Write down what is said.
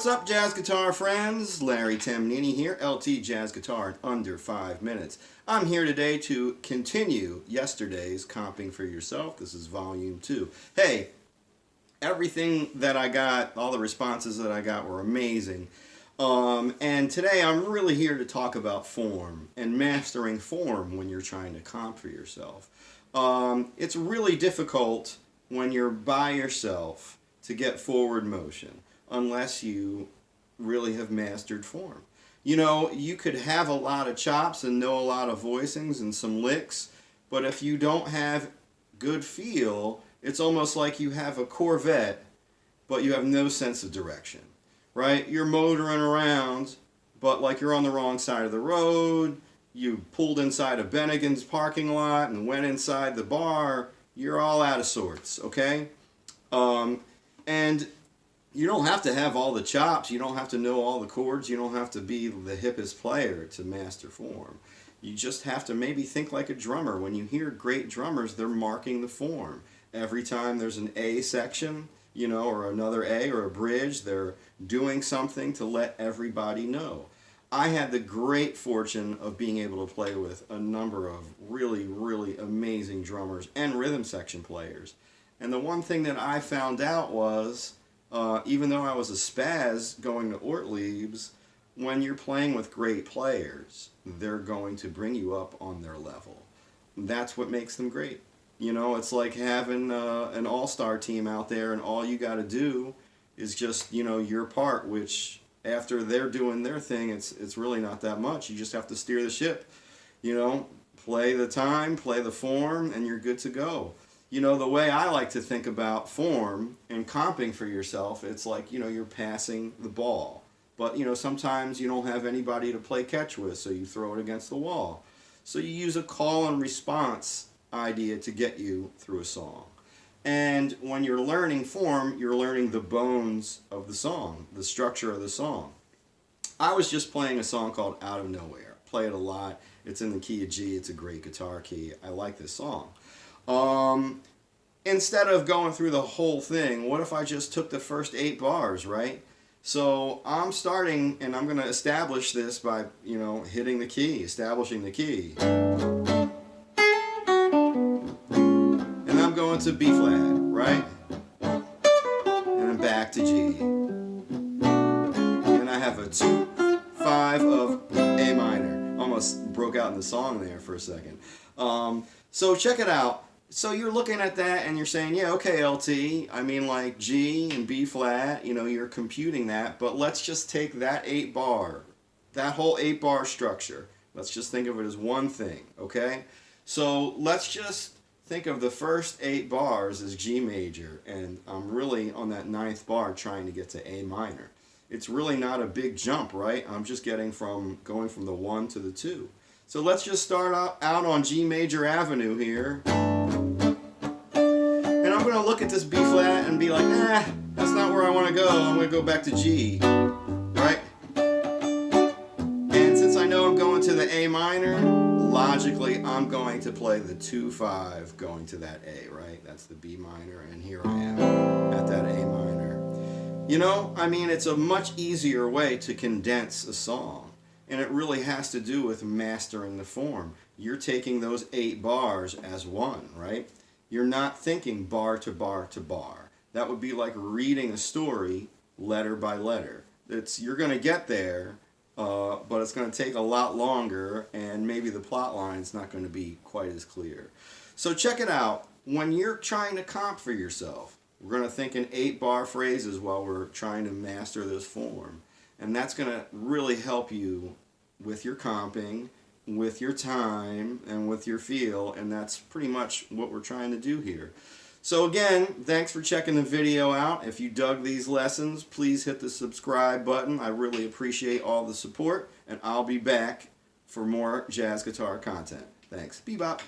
What's up, jazz guitar friends? Larry Tamnini here, LT Jazz Guitar in under 5 minutes. I'm here today to continue yesterday's Comping for Yourself. This is volume 2. Hey, everything that I got, all the responses that I got were amazing. And today I'm really here to talk about form and mastering form when you're trying to comp for yourself. It's really difficult when you're by yourself to get forward motion unless you really have mastered form. You know, you could have a lot of chops and know a lot of voicings and some licks, but if you don't have good feel, it's almost like you have a Corvette, but you have no sense of direction, right? You're motoring around, but like you're on the wrong side of the road, you pulled inside a Bennigan's parking lot and went inside the bar, you're all out of sorts, okay? And you don't have to have all the chops, you don't have to know all the chords, you don't have to be the hippest player to master form. You just have to maybe think like a drummer. When you hear great drummers, they're marking the form. Every time there's an A section, you know, or another A or a bridge, they're doing something to let everybody know. I had the great fortune of being able to play with a number of really, really amazing drummers and rhythm section players. And the one thing that I found out was, even though I was a spaz going to Ortlieb's, when you're playing with great players, they're going to bring you up on their level. That's what makes them great. You know, it's like having an all-star team out there and all you got to do is just, you know, your part, which after they're doing their thing, it's really not that much. You just have to steer the ship, you know, play the time, play the form, and you're good to go. You know, the way I like to think about form and comping for yourself, it's like, you know, you're passing the ball. But, you know, sometimes you don't have anybody to play catch with, so you throw it against the wall. So you use a call and response idea to get you through a song. And when you're learning form, you're learning the bones of the song, the structure of the song. I was just playing a song called Out of Nowhere. Play it a lot. It's in the key of G. It's a great guitar key. I like this song. Instead of going through the whole thing, what if I just took the first 8 bars, right? So I'm starting, and I'm going to establish this by, you know, hitting the key, establishing the key. And I'm going to B flat, right? And then back to G. And I have a 2, 5 of A minor. Almost broke out in the song there for a second. So check it out. So you're looking at that and you're saying, yeah, okay, LT, I mean like G and B flat, you know, you're computing that, but let's just take that 8 bar, that whole 8 bar structure. Let's just think of it as one thing, okay? So let's just think of the first 8 bars as G major, and I'm really on that 9th bar trying to get to A minor. It's really not a big jump, right? I'm just going from the 1 to the 2. So let's just start out on G major avenue here. And I'm going to look at this B flat and be like, that's not where I want to go. I'm going to go back to G, right? And since I know I'm going to the A minor, logically I'm going to play the 2-5 going to that A, right? That's the B minor, and here I am at that A minor. You know, I mean, it's a much easier way to condense a song. And it really has to do with mastering the form. You're taking those 8 bars as one, right? You're not thinking bar to bar to bar. That would be like reading a story letter by letter. You're going to get there, but it's going to take a lot longer, and maybe the plot line's not going to be quite as clear. So check it out. When you're trying to comp for yourself, we're going to think in 8 bar phrases while we're trying to master this form. And that's going to really help you with your comping, with your time, and with your feel, and that's pretty much what we're trying to do here. So again, thanks for checking the video out. If you dug these lessons, please hit the subscribe button. I really appreciate all the support, and I'll be back for more jazz guitar content. Thanks. Bebop.